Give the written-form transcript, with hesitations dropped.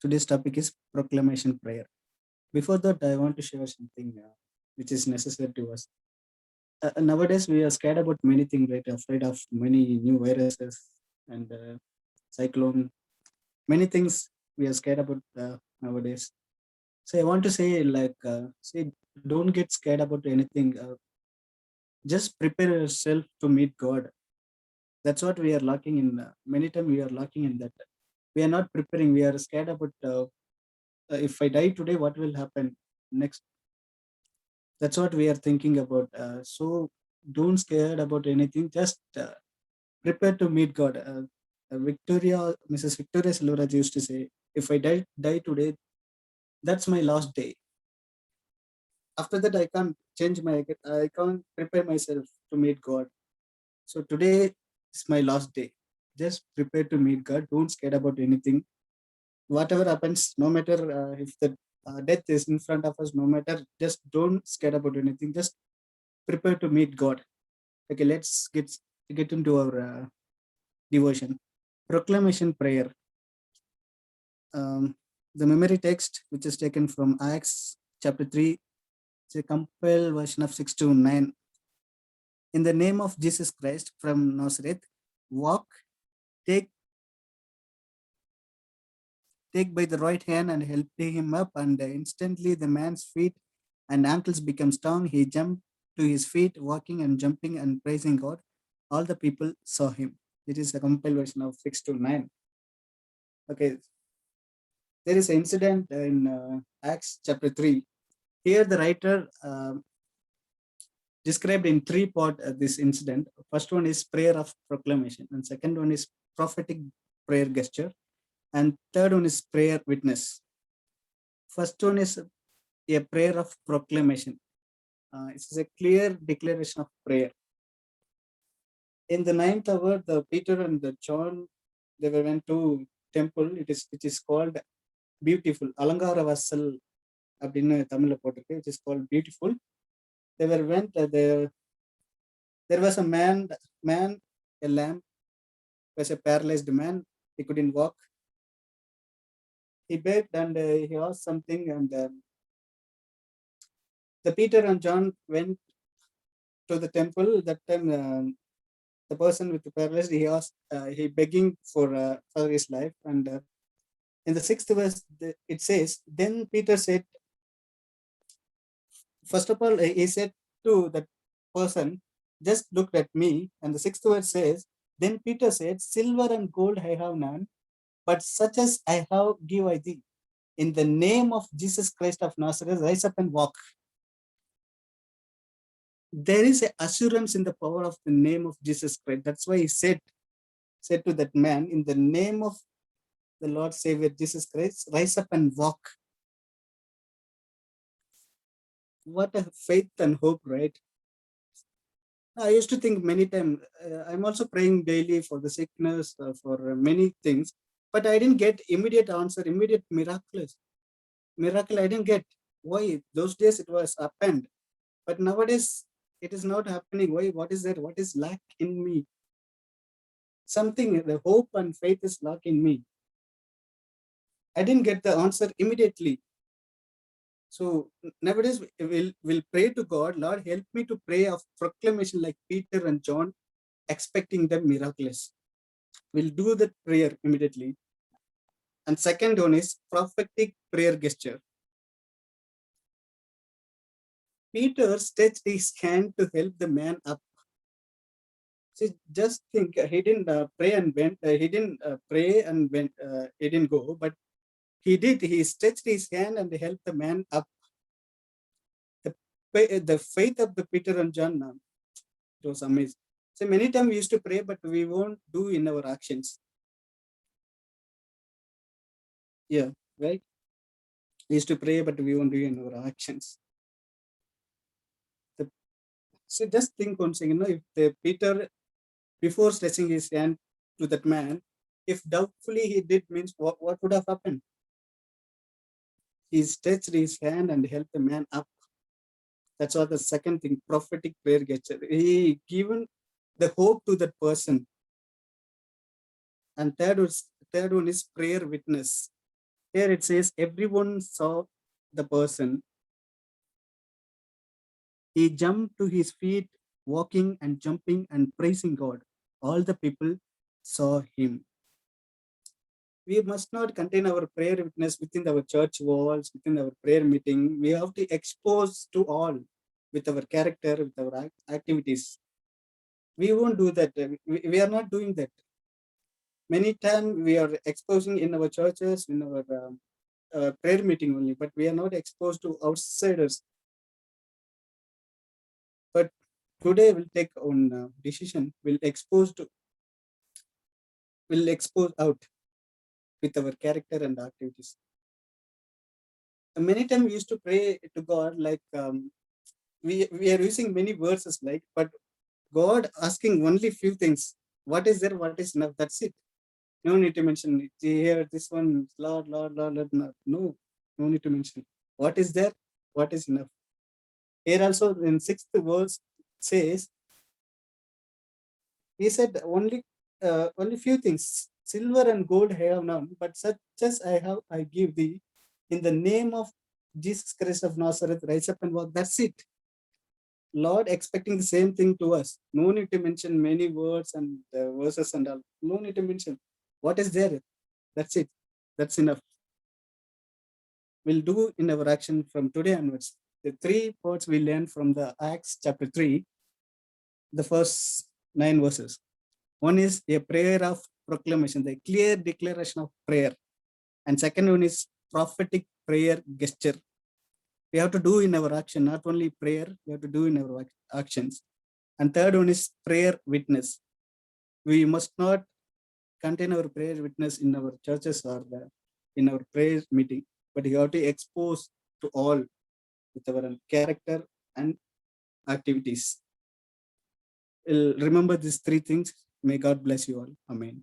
Today's topic is proclamation prayer. Before that, I want to share something which is necessary to us. Nowadays, we are scared about many things, right? Afraid of many new viruses and cyclone. Many things we are scared about nowadays. So I want to say, don't get scared about anything. Just prepare yourself to meet God. That's what we are lacking in. Many times we are lacking in that. We are not preparing. We are scared about if I die today, what will happen next? That's what we are thinking about. So don't scared about anything. Just prepare to meet God. Mrs. Victoria Silveraj used to say, if I die today, that's my last day. After that, I can't change I can't prepare myself to meet God. So today is my last day. Just prepare to meet God. Don't scared about anything. Whatever happens, no matter if the death is in front of us, no matter, just don't scared about anything. Just prepare to meet God. Okay, let's get into our devotion. Proclamation prayer. The memory text, which is taken from Acts chapter 3, it's a compiled version of 6 to 9. In the name of Jesus Christ from Nazareth, walk, take by the right hand and help him up, and instantly the man's feet and ankles became strong. He jumped to his feet, walking and jumping and praising God. All the people saw him. It is a compiled version of 6 to 9. Okay, there is an incident in Acts chapter 3. Here the writer described in three part this incident. First one is prayer of proclamation, and second one is prophetic prayer gesture, and third one is prayer witness. First one is a prayer of proclamation. It's a clear declaration of prayer. In the ninth hour, the Peter and the John, they went to temple. It is called beautiful. Alangara Vassal அப்படின்னு தமிழ்ல போட்டிருக்கு, which is called beautiful. They went there was a man, a lamb, was a paralyzed man. He couldn't walk. He begged and he asked something, and the Peter and John went to the temple. That time, the person with the paralyzed, he begging for his life. And in the sixth verse, it says, then Peter said, first of all, he said to that person, just look at me. And the sixth verse says, then Peter said, silver and gold I have none, but such as I have give I thee. In the name of Jesus Christ of Nazareth, rise up and walk. There is an assurance in the power of the name of Jesus Christ. That's why he said to that man, in the name of the Lord Savior Jesus Christ, rise up and walk. What a faith and hope, right? I used to think many times, I'm also praying daily for the sickness, for many things, but I didn't get immediate answer, immediate miracle I didn't get. Why? Those days it was happened, but nowadays it is not happening. Why? What is there? What is lack in me? Something, the hope and faith is lack in me. I didn't get the answer immediately. So nowadays we'll pray to God, Lord, help me to pray of proclamation like Peter and John, expecting them miraculous. We'll do that prayer immediately. And second one is prophetic prayer gesture. Peter stretched his hand to help the man up. So just think, he didn't pray and went. He didn't pray and went. He didn't go, but he did. He stretched his hand and helped the man up. The faith of the Peter and John, it was amazing. So many times we used to pray, but we won't do in our actions. Yeah, right. We used to pray, but we won't do in our actions. So just think one second, if the Peter, before stretching his hand to that man, if doubtfully he did, means what would have happened? He stretched his hand and helped the man up. That's what the second thing, prophetic prayer gesture. He given the hope to that person. And third one is prayer witness. Here it says, everyone saw the person. He jumped to his feet, walking and jumping and praising God. All the people saw him. We must not contain our prayer witness within our church walls, within our prayer meeting. We have to expose to all with our character, with our activities. We won't do that. We are not doing that. Many times we are exposing in our churches, in our prayer meeting only, but we are not exposed to outsiders. But today we'll take on decision. We'll expose out with our character and activities. Many times we used to pray to God like we are using many verses like, but God asking only few things. What is there? What is enough? That's it. No need to mention it. Here, this one, Lord, Lord, Lord, Lord. No need to mention. What is there? What is enough? Here also in sixth verse says, he said only few things. Silver and gold I have none, but such as I have, I give thee. In the name of Jesus Christ of Nazareth, rise up and walk. That's it. Lord expecting the same thing to us. No need to mention many words and verses and all. No need to mention. What is there? That's it. That's enough. We'll do in our action from today onwards. The three parts we learned from the Acts chapter 3, the first 9 verses. One is a prayer of proclamation, the clear declaration of prayer. And second one is prophetic prayer gesture. We have to do in our action, not only prayer, we have to do in our actions. And third one is prayer witness. We must not contain our prayer witness in our churches or in our prayer meeting, but you have to expose to all with our character and activities. Remember these three things. May God bless you all. Amen.